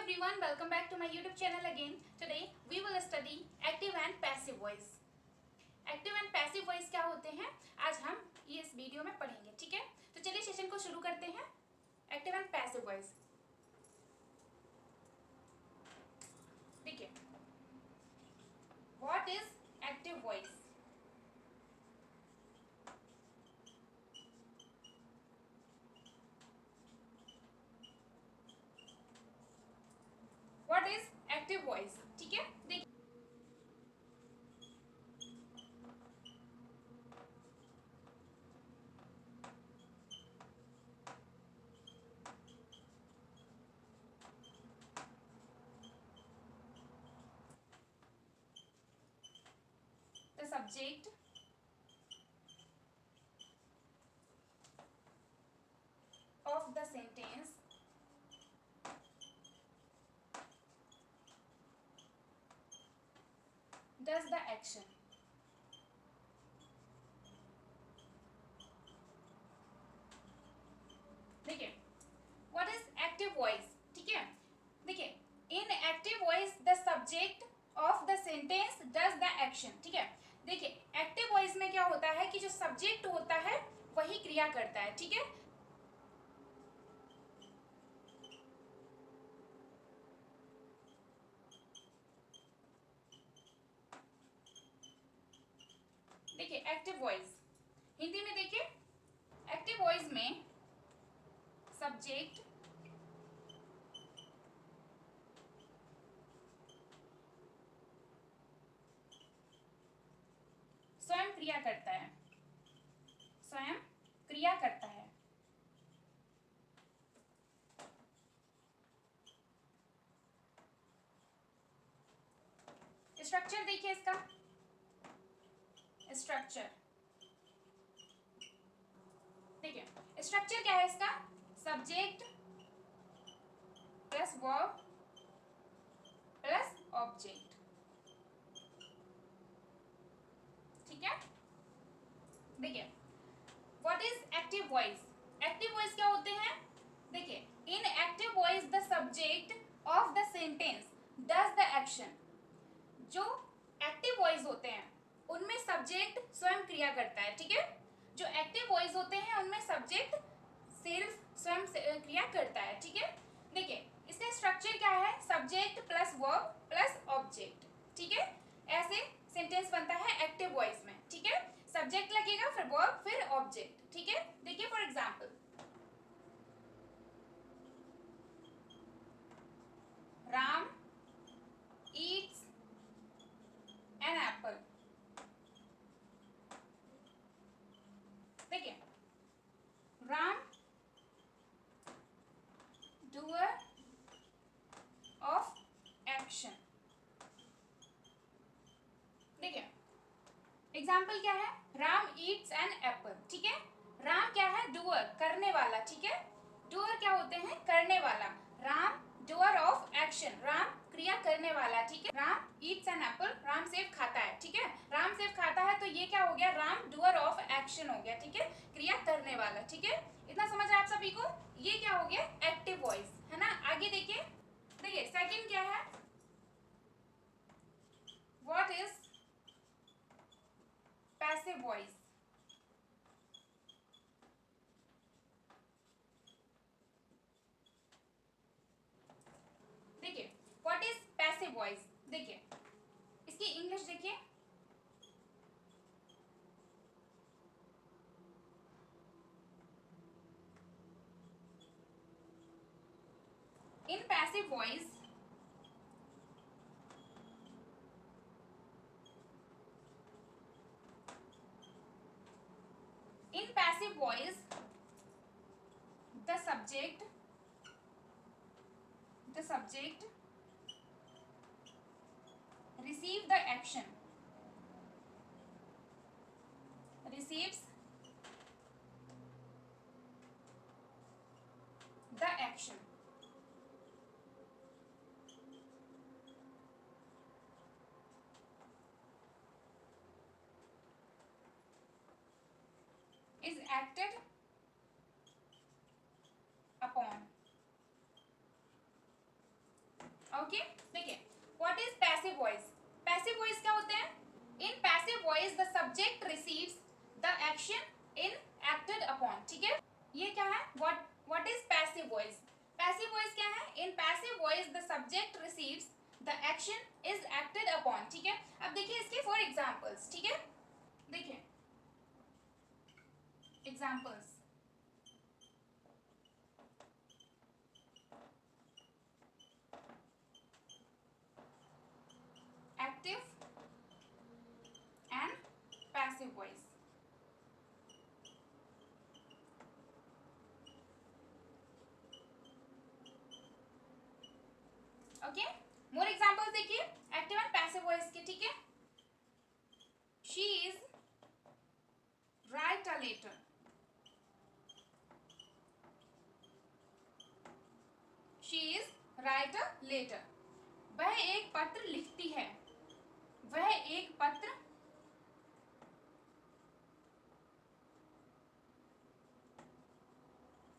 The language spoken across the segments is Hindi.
everyone, welcome back to my YouTube channel again. Today we will study active and passive voice. Active and passive voice क्या होते हैं आज हम ये इस वीडियो में पढ़ेंगे, ठीक है। तो चलिए सेशन को शुरू करते हैं। एक्टिव एंड पैसिव वॉइस, देखिए what is active voice. What is active voice, ठीक है। देखिए the subject of the sentence does the action। देखिए व्हाट इज एक्टिव वॉइस, ठीक है। देखिए इन active voice the subject of the sentence does the action, ठीक है। देखिए एक्टिव वॉइस में क्या होता है कि जो सब्जेक्ट होता है वही क्रिया करता है, ठीक है। देखिए एक्टिव वॉइस हिंदी में, देखिए एक्टिव वॉइस में सब्जेक्ट स्वयं क्रिया करता है, स्वयं क्रिया करता है। स्ट्रक्चर देखिए इसका, स्ट्रक्चर देखिए स्ट्रक्चर क्या है इसका, subject plus verb plus object, ठीक है। देखिए what is active voice. Active voice क्या होते हैं, देखिए इन active voice the subject of the sentence does the action. जो एक्टिव वॉइस होते हैं उनमें सब्जेक्ट स्वयं क्रिया करता है, ठीक है। जो एक्टिव वॉइस होते हैं उनमें सब्जेक्ट सिर्फ स्वयं क्रिया करता है, ठीक है। देखिए इसका स्ट्रक्चर क्या है, subject plus verb plus object, ठीक है। ऐसे सेंटेंस बनता है एक्टिव वॉइस में, ठीक है। सब्जेक्ट लगेगा फिर वर्ब फिर ऑब्जेक्ट, ठीक है। देखिए for example Ram eats an apple. देखिए राम डूअर ऑफ एक्शन। देखिए एग्जाम्पल क्या है, राम ईट्स एन एप्पल, ठीक है। राम क्या है, डूअर करने वाला, ठीक है। डूअर क्या होते हैं, करने वाला। Ram doer of action, Ram क्रिया करने वाला, ठीक है। Ram eats an apple, Ram सेब खाता है, ठीक है। राम सेब खाता है तो ये क्या हो गया, राम डूअर ऑफ एक्शन हो गया, ठीक है, क्रिया करने वाला, ठीक है। इतना समझ आया आप सभी को। ये क्या हो गया, एक्टिव वॉइस, है ना। आगे देखिए, देखिए सेकंड क्या है, व्हाट इज पैसिव वॉइस। देखिए व्हाट इज पैसिव वॉइस, देखिए इसकी इंग्लिश देखिए, in passive voice in passive voice the subject receive the action, receives the action, is acted upon। Voice. Passive voice क्या है? इन passive voice the subject receives the action is acted upon. ठीक है, अब देखिए इसके फॉर एग्जाम्पल्स। ठीक है, देखिए examples. Active and passive voice. Okay, more examples देखिए एक्टिव एंड पैसिव वॉइस के। ठीक है, she is write a letter. She is write a letter. वह एक पत्र लिखती है। वह एक पत्र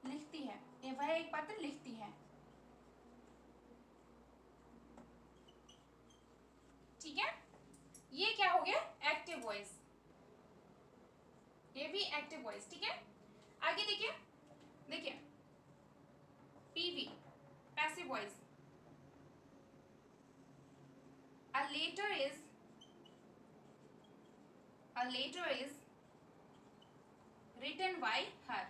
लिखती है। वह एक पत्र लिखती है। ठीक है, ये क्या हो गया? Active voice. ये भी एक्टिव वॉइस। ठीक है, आगे देखिए, देखिए PV passive voice. A letter is written by her.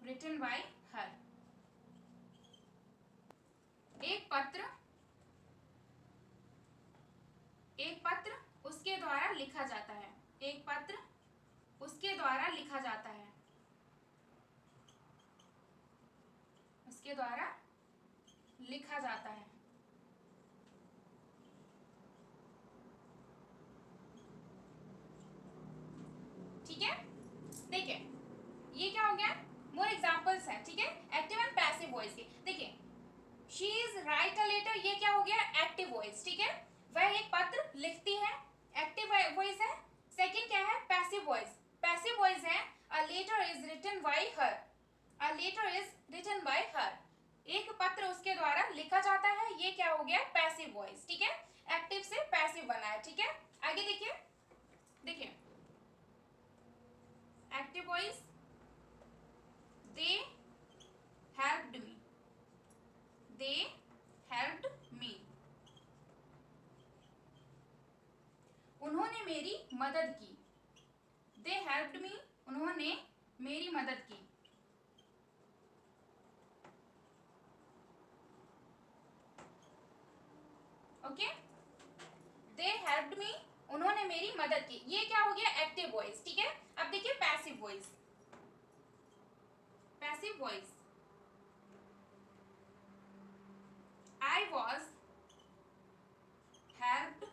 Written by her. एक पत्र उसके द्वारा लिखा जाता है। एक पत्र उसके द्वारा लिखा जाता है। उसके द्वारा लिखा जाता है। ठीक है, देखिए ये क्या हो गया? मोर एग्जांपल्स हैं। ठीक है, एक्टिव एंड पैसिव वॉइस के। देखिए she is write a letter, ये क्या हो गया? Active voice. ठीक है, वह एक पत्र लिखती है, एक्टिव वॉइस है। सेकंड क्या है? Passive voice. पैसिव वॉइस है a letter is written by her. A letter is written by her, एक पत्र उसके द्वारा लिखा जाता है। ये क्या हो गया? Passive voice. ठीक है, एक्टिव से पैसिव बना है। ठीक है, आगे देखिए, देखिए एक्टिव वॉइस, दे हेल्प्ड मी। दे हेल्प्ड मी, उन्होंने मेरी मदद की। दे हेल्प्ड मी, उन्होंने मेरी मदद की। ओके, दे हेल्प्ड मी, उन्होंने मेरी मदद की। ये क्या हो गया? Active voice. ठीक है, अब देखिए passive voice. Passive voice, I was helped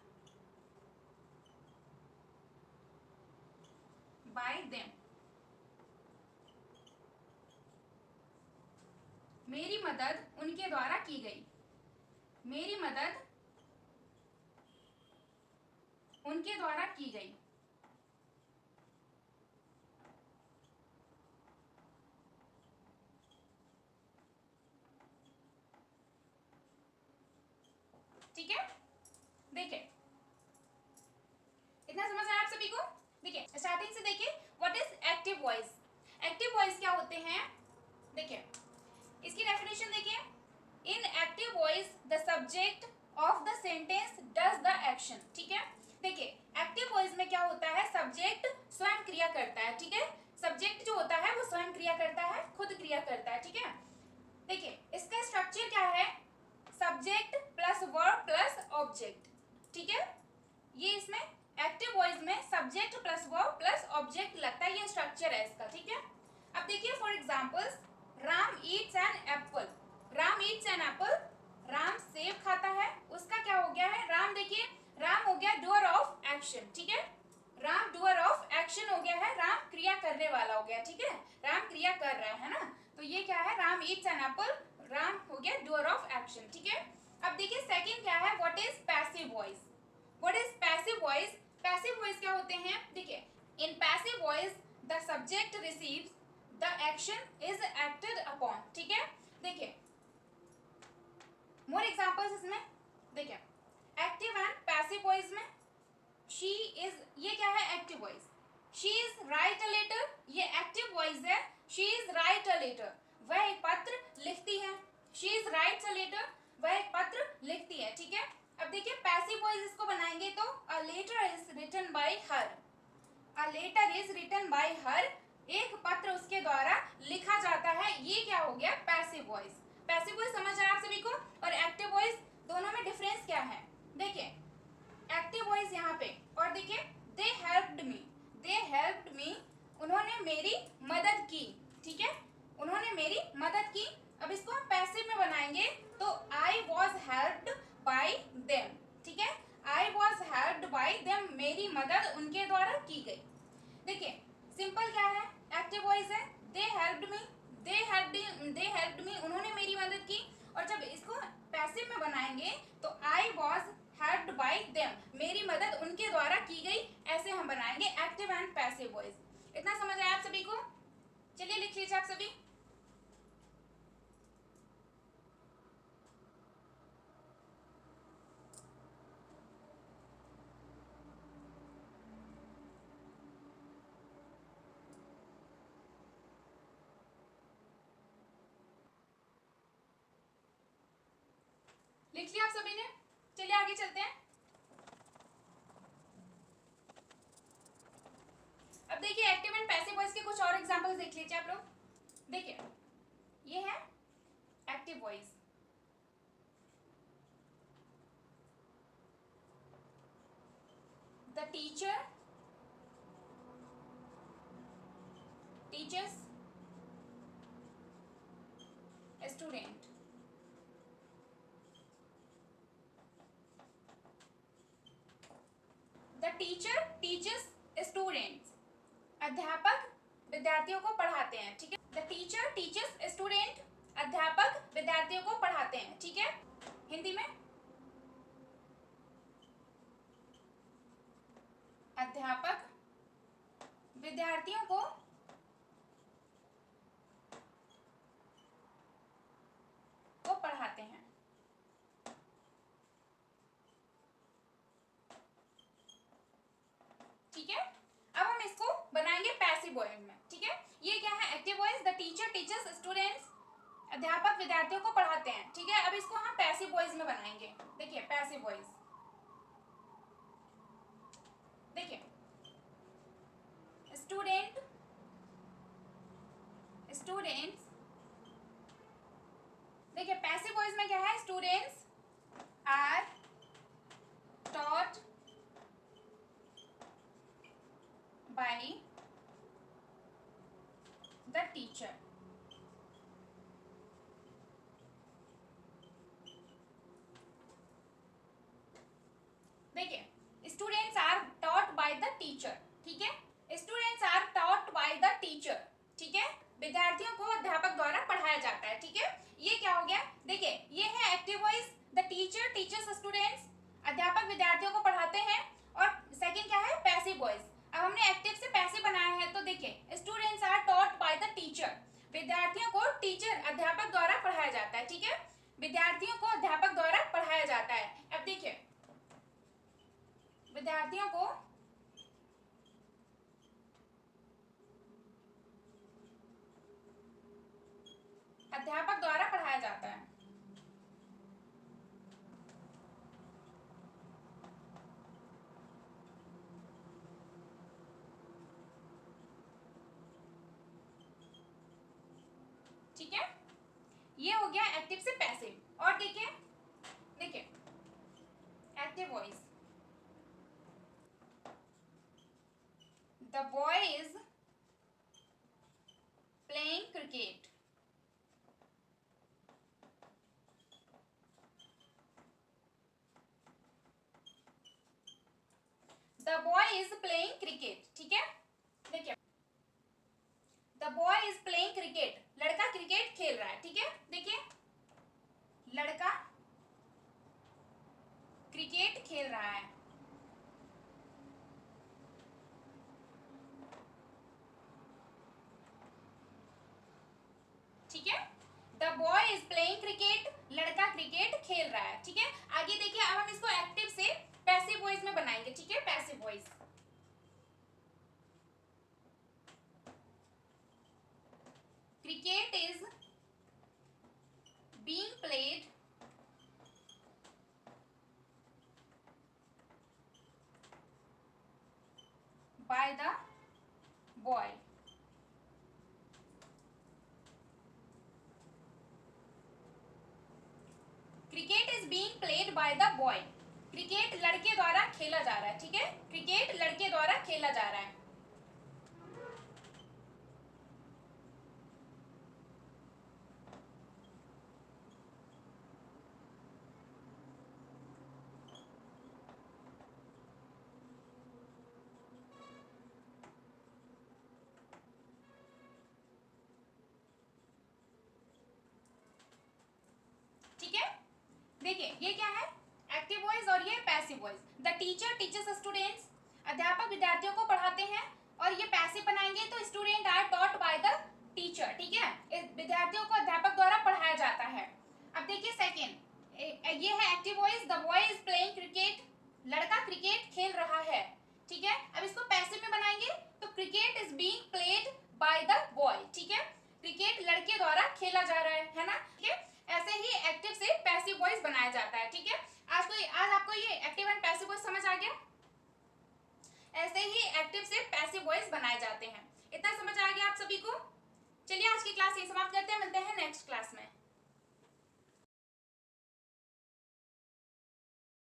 bye them. मेरी मदद उनके द्वारा की गई। मेरी मदद उनके द्वारा की गई। ठीक है, देखिए इतना समझ आया आप सभी को? देखिए स्टार्टिंग से देखिए, what is active voice. Active voice क्या होते हैं? देखिए इसकी डेफिनेशन देखिए, इन active voice the subject of the sentence does the action. ठीक है, देखिए एक्टिव वॉइस में क्या होता है? सब्जेक्ट स्वयं क्रिया करता है। ठीक है, सब्जेक्ट जो होता है वो स्वयं क्रिया करता है, खुद क्रिया करता है। ठीक है, देखिए इसका स्ट्रक्चर क्या है? Subject plus verb plus object. ठीक है, ये इसमें एक्टिव वॉइस में subject plus verb plus object लगता है, ये स्ट्रक्चर है इसका। ठीक है, अब देखिए for examples, Ram eats an apple. Ram eats an apple, Ram सेब खाता है। उसका क्या हो गया है? राम, देखिए राम हो गया डूअर ऑफ एक्शन। ठीक है, राम डूअर ऑफ एक्शन हो गया है, राम क्रिया करने वाला हो गया। ठीक है, राम क्रिया कर रहा है ना, तो ये क्या है? Ram eats an apple, Ram हो गया डूअर ऑफ एक्शन। ठीक है, अब देखिए सेकंड क्या है? What is passive voice. What is passive voice? Passive voice क्या होते हैं? देखिए in passive voice the subject receives the action is acted upon. ठीक है, देखिए मोर एग्जांपल्स इसमें देखिए, एक्टिव एंड पैसिव वॉइस में शी इज, ये क्या है? Active voice. She is write a letter, ये एक्टिव वॉइस है। She is write a letter, वह एक पत्र लिखती है। She is rights a letter, वह एक पत्र लिखती है। ठीक है, अब देखिए पैसिव वॉइस इसको बनाएंगे तो a letter is written by her, a letter is written by her, एक पत्र उसके द्वारा लिखा जाता है। ये क्या हो गया? Passive voice. पैसिव वॉइस समझ आया आप सभी को? और एक्टिव वॉइस, दोनों में डिफरेंस क्या है? देखिए एक्टिव वॉइस यहाँ पे, और देखिए दे हेल्प्ड मी, दे हेल्प्ड मी, उन्होंने मेरी मदद की। ठीक है, उन्होंने मेरी मदद की। अब इसको हम पैसिव में बनाएंगे तो I was helped bye them. ठीक है, I was helped bye them, मेरी मदद उनके द्वारा की गई। देखिए सिंपल क्या है? एक्टिव वॉइस है, दे हेल्प्ड मी, दे हेल्प्ड मी, उन्होंने मेरी मदद की। और जब इसको पैसिव में बनाएंगे तो I was helped bye them, मेरी मदद उनके द्वारा की गई। ऐसे हम बनाएंगे एक्टिव एंड पैसिव वॉइस। इतना समझ आया आप सभी को? चलिए लिख लीजिए आप सभी। लिख लिया आप सभी ने? चलिए आगे चलते हैं। अब देखिए एक्टिव एंड पैसिव वॉइस के कुछ और एग्जांपल्स देख लीजिए आप लोग। देखिए ये है active voice, the teacher teachers student, the teacher teachers students, अध्यापक विद्यार्थियों को पढ़ाते हैं। ठीक है, द टीचर टीचर्स स्टूडेंट, अध्यापक विद्यार्थियों को पढ़ाते हैं। ठीक है, हिंदी में अध्यापक विद्यार्थियों को पढ़ाते हैं। ठीक है, अब हम इसको बनाएंगे पैसिव वॉइस में। ठीक है, ये क्या है? Active voice, the teacher teachers students, अध्यापक विद्यार्थियों को पढ़ाते हैं। ठीक है, अब इसको हम पैसिव वॉइस में बनाएंगे। देखिए पैसिव वॉइस, देखिए स्टूडेंट स्टूडेंट्स, देखिए पैसिव वॉइस में क्या है? Students are taught by the teacher. देखिए students are taught by the teacher. ठीक है, students are taught by the teacher. ठीक है, विद्यार्थियों को अध्यापक द्वारा पढ़ाया जाता है। ठीक है, ये क्या हो गया? देखिए ये है active voice, the teacher teachers students, अध्यापक विद्यार्थियों को पढ़ाते हैं। और सेकंड क्या है? Passive voice. अब हमने एक्टिव से पैसिव बनाया है तो देखिए students are taught by the teacher, विद्यार्थियों को टीचर अध्यापक द्वारा पढ़ाया जाता है। ठीक है, विद्यार्थियों को अध्यापक द्वारा पढ़ाया जाता है। अब देखिए विद्यार्थियों को अध्यापक द्वारा पढ़ाया जाता है। ठीक है, ये हो गया एक्टिव से पैसिव। और देखिए देखिए active voice, the boy is playing cricket, the boy is playing cricket. ठीक है, देखिए the boy is playing cricket, लड़का क्रिकेट खेल रहा है। ठीक है, देखिए लड़का क्रिकेट खेल रहा है। ठीक है, the boy is playing cricket, लड़का क्रिकेट खेल रहा है। ठीक है, आगे देखिए अब हम इसको एक्टिव से पैसिव वॉइस में बनाएंगे, ठीक है, passive voice. Cricket is being played by the boy. Cricket is being played by the boy. Cricket लड़के द्वारा खेला जा रहा है, ठीक है, क्रिकेट लड़के द्वारा खेला जा रहा है। ठीक है, देखिए ये क्या है, एक्टिव वॉइस और ये passive voice. The teacher teachers students, अध्यापक विद्यार्थियों को पढ़ाते हैं, और ये पैसिव बनाएंगे तो student are taught by the teacher, ठीक है, विद्यार्थियों को अध्यापक द्वारा पढ़ाया जाता है। अब देखिए सेकेंड, ये है active voice, the boy is playing cricket, लड़का क्रिकेट खेल रहा है, ठीक है। अब इसको पैसिव में बनाएंगे तो cricket is being played by the boy, ठीक है, क्रिकेट लड़के द्वारा खेला जा रहा है ना, ठीक है। ऐसे ही एक्टिव से पैसिव वॉइस बनाया जाता है, ठीक है। आज आपको ये एक्टिव एंड पैसिव वॉइस समझ आ गया। ऐसे ही एक्टिव से पैसिव वॉइस बनाए जाते हैं। इतना समझ आ गया आप सभी को। चलिए आज की क्लास यही समाप्त करते हैं, मिलते हैं नेक्स्ट क्लास में।